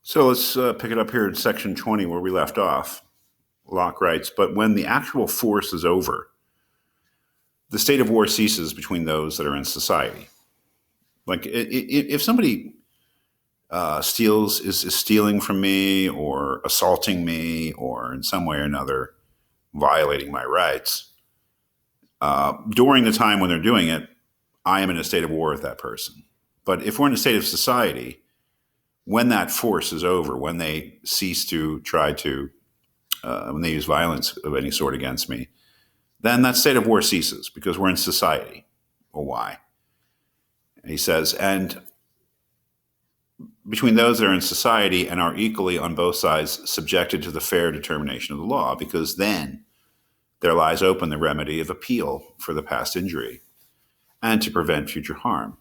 So let's pick it up here in section 20 where we left off. Locke writes, but when the actual force is over, the state of war ceases between those that are in society. Like if somebody is stealing from me or assaulting me or in some way or another violating my rights, during the time when they're doing it, I am in a state of war with that person. But if we're in a state of society, when that force is over, when they cease to try to, when they use violence of any sort against me, then that state of war ceases because we're in society. Well, why? And he says, and between those that are in society and are equally on both sides subjected to the fair determination of the law, because then there lies open the remedy of appeal for the past injury and to prevent future harm.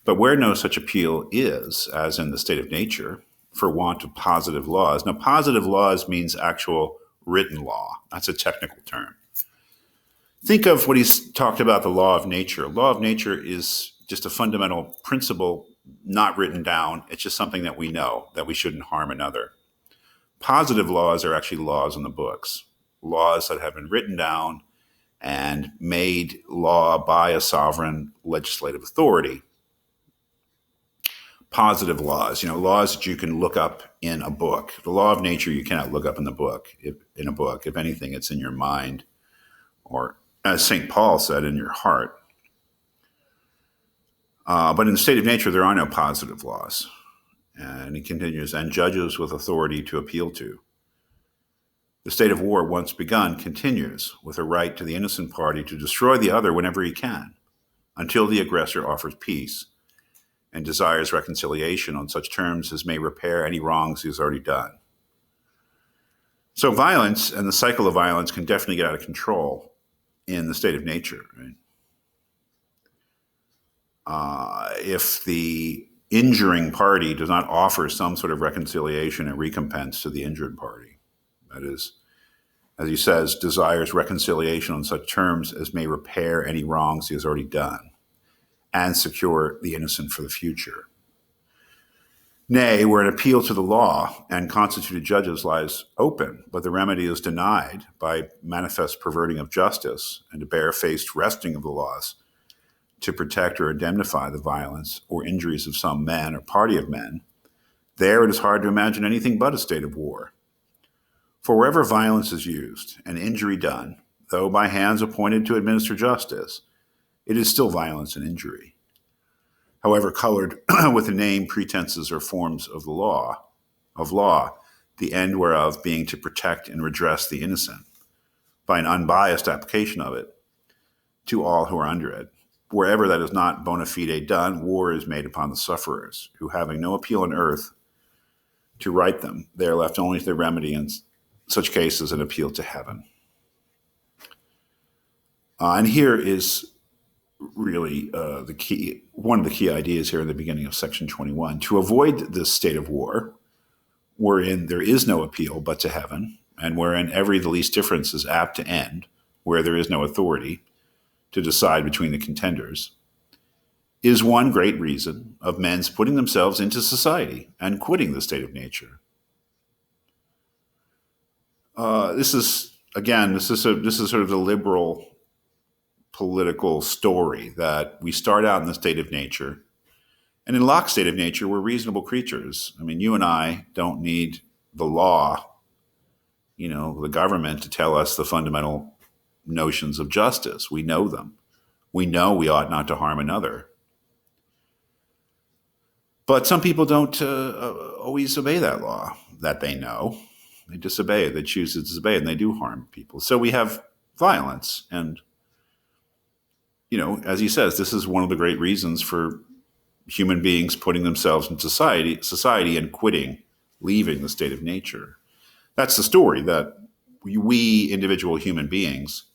But where no such appeal is, as in the state of nature, for want of positive laws. Now, positive laws means actual written law. That's a technical term. Think of what he's talked about, the law of nature. Law of nature is just a fundamental principle not written down. It's just something that we know, that we shouldn't harm another. Positive laws are actually laws in the books, laws that have been written down and made law by a sovereign legislative authority. Positive laws, laws that you can look up in a book. The law of nature you cannot look up in a book. If anything, it's in your mind, or as St. Paul said, in your heart. But in the state of nature, there are no positive laws. And he continues, and judges with authority to appeal to. The state of war, once begun, continues with a right to the innocent party to destroy the other whenever he can, until the aggressor offers peace and desires reconciliation on such terms as may repair any wrongs he has already done. So violence and the cycle of violence can definitely get out of control in the state of nature. Right? If the injuring party does not offer some sort of reconciliation and recompense to the injured party, that is, as he says, desires reconciliation on such terms as may repair any wrongs he has already done and secure the innocent for the future. Nay, where an appeal to the law and constituted judges lies open, but the remedy is denied by manifest perverting of justice and a barefaced wresting of the laws to protect or indemnify the violence or injuries of some man or party of men, there it is hard to imagine anything but a state of war. For wherever violence is used and injury done, though by hands appointed to administer justice, it is still violence and injury, however colored with the name, pretenses, or forms of the law, the end whereof being to protect and redress the innocent, by an unbiased application of it to all who are under it. Wherever that is not bona fide done, war is made upon the sufferers, who having no appeal on earth to right them, they are left only to their remedy in such cases an appeal to heaven. And here is really one of the key ideas here in the beginning of section 21. To avoid this state of war, wherein there is no appeal but to heaven, and wherein every the least difference is apt to end, where there is no authority to decide between the contenders, is one great reason of men's putting themselves into society and quitting the state of nature. This is sort of the liberal political story that we start out in the state of nature. And in Locke's state of nature, we're reasonable creatures. I mean, you and I don't need the law, the government to tell us the fundamental notions of justice. We know them. We know we ought not to harm another. But some people don't always obey that law that they know. They disobey it. They choose to disobey it, and they do harm people. So we have violence. And, as he says, this is one of the great reasons for human beings putting themselves in society and quitting, leaving the state of nature. That's the story, that we individual human beings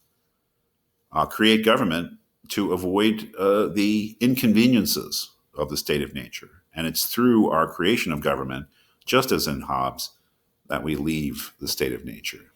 create government to avoid the inconveniences of the state of nature. And it's through our creation of government, just as in Hobbes, that we leave the state of nature.